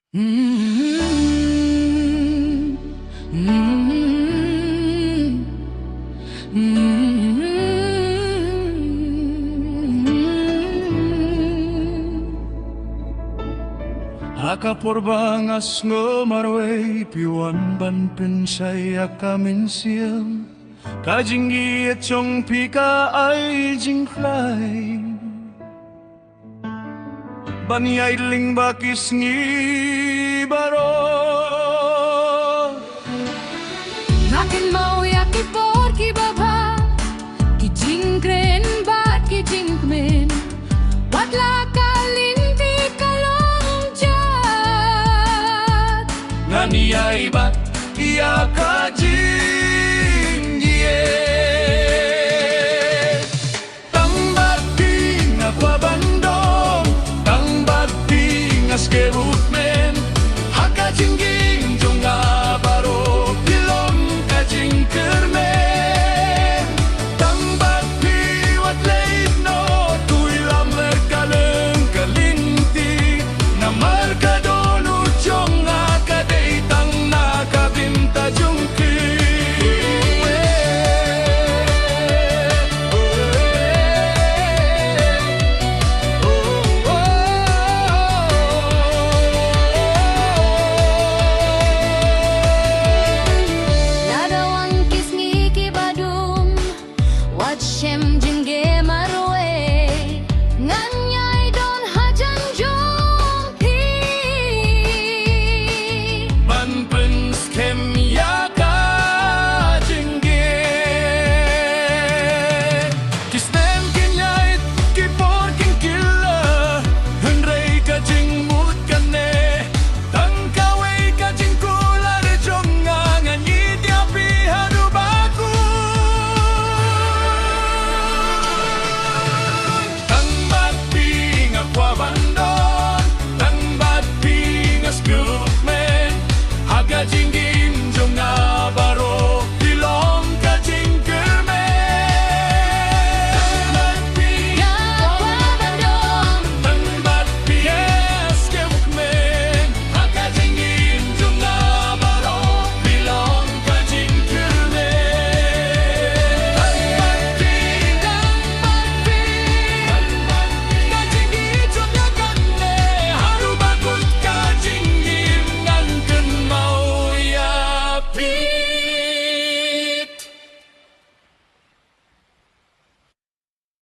Akaporbangas ngomarway piwan ban pinsay akamin siyam kajinggi at yung pika ay jingfly banyay ling bakis ngi baro nakin mau yaki por ki baba ki jingkren bat ki jingkmen watla kalinti kalong jat nganiyay bat iya kaji